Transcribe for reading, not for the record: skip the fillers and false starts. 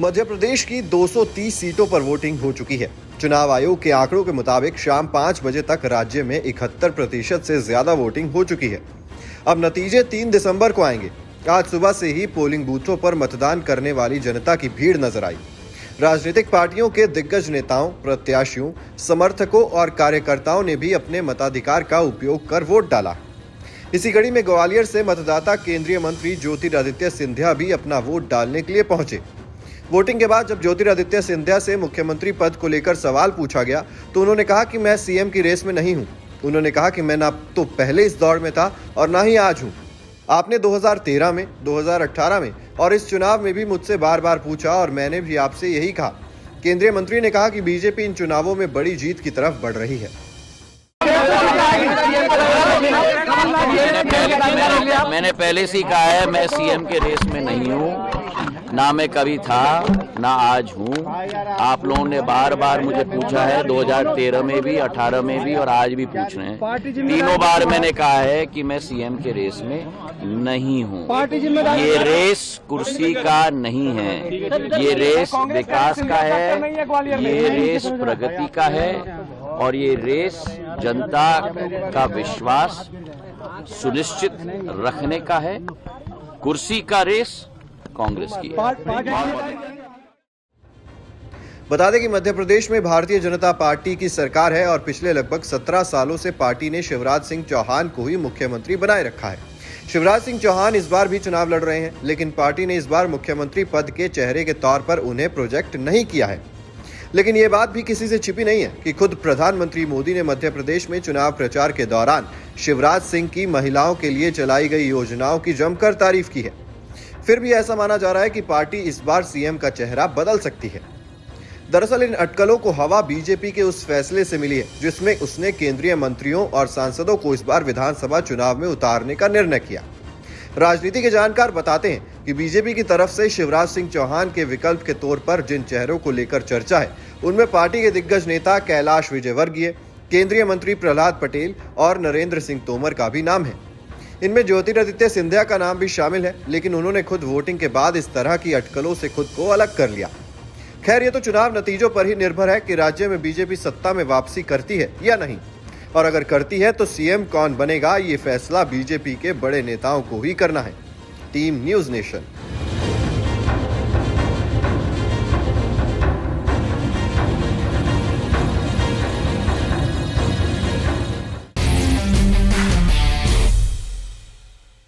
मध्य प्रदेश की 230 सीटों पर वोटिंग हो चुकी है। चुनाव आयोग के आंकड़ों के मुताबिक शाम 5 बजे तक राज्य में 71% से ज्यादा वोटिंग हो चुकी है। अब नतीजे 3 दिसंबर को आएंगे। आज सुबह से ही पोलिंग बूथों पर मतदान करने वाली जनता की भीड़ नजर आई। राजनीतिक पार्टियों के दिग्गज नेताओं, प्रत्याशियों, समर्थकों और कार्यकर्ताओं ने भी अपने मताधिकार का उपयोग कर वोट डाला। इसी कड़ी में ग्वालियर से मतदाता केंद्रीय मंत्री ज्योतिरादित्य सिंधिया भी अपना वोट डालने के लिए पहुंचे। वोटिंग के बाद जब ज्योतिरादित्य सिंधिया से मुख्यमंत्री पद को लेकर सवाल पूछा गया तो उन्होंने कहा कि मैं सीएम की रेस में नहीं हूं। उन्होंने कहा कि मैं ना तो पहले इस दौर में था और ना ही आज हूं। आपने 2013 में, 2018 में और इस चुनाव में भी मुझसे बार बार पूछा और मैंने भी आपसे यही कहा। केंद्रीय मंत्री ने कहा कि बीजेपी इन चुनावों में बड़ी जीत की तरफ बढ़ रही है। मैंने पहले से ही कहा है, मैं सीएम के रेस में नहीं हूँ, ना मैं कभी था ना आज हूँ। आप लोगों ने बार बार मुझे पूछा है, 2013 में भी, 18 में भी और आज भी पूछ रहे हैं। तीनों बार मैंने कहा है कि मैं सीएम के रेस में नहीं हूँ। ये रेस कुर्सी का नहीं है, ये रेस विकास का है, ये रेस प्रगति का है और ये रेस जनता का विश्वास सुनिश्चित रखने का है। कुर्सी का रेस कांग्रेस की है। बता दें कि मध्य प्रदेश में भारतीय जनता पार्टी की सरकार है और पिछले लगभग 17 सालों से पार्टी ने शिवराज सिंह चौहान को ही मुख्यमंत्री बनाए रखा है। शिवराज सिंह चौहान इस बार भी चुनाव लड़ रहे हैं, लेकिन पार्टी ने इस बार मुख्यमंत्री पद के चेहरे के तौर पर उन्हें प्रोजेक्ट नहीं किया है। लेकिन ये बात भी किसी से छिपी नहीं है कि खुद प्रधानमंत्री मोदी ने मध्य प्रदेश में चुनाव प्रचार के दौरान शिवराज सिंह की महिलाओं के लिए चलाई गई योजनाओं की जमकर तारीफ की है। फिर भी ऐसा माना जा रहा है कि पार्टी इस बार सीएम का चेहरा बदल सकती है। दरअसल इन अटकलों को हवा बीजेपी के उस फैसले से मिली है जिसमें उसने केंद्रीय मंत्रियों और सांसदों को इस बार विधानसभा चुनाव में उतारने का निर्णय किया। राजनीति के जानकार बताते हैं कि बीजेपी की तरफ से शिवराज सिंह चौहान के विकल्प के तौर पर जिन चेहरों को लेकर चर्चा है उनमें पार्टी के दिग्गज नेता कैलाश विजयवर्गीय, केंद्रीय मंत्री प्रहलाद पटेल और नरेंद्र सिंह तोमर का भी नाम है। इनमें ज्योतिरादित्य सिंधिया का नाम भी शामिल है, लेकिन उन्होंने खुद वोटिंग के बाद इस तरह की अटकलों से खुद को अलग कर लिया। खैर, ये तो चुनाव नतीजों पर ही निर्भर है कि राज्य में बीजेपी सत्ता में वापसी करती है या नहीं, और अगर करती है तो सीएम कौन बनेगा ये फैसला बीजेपी के बड़े नेताओं को ही करना है। Team news nation.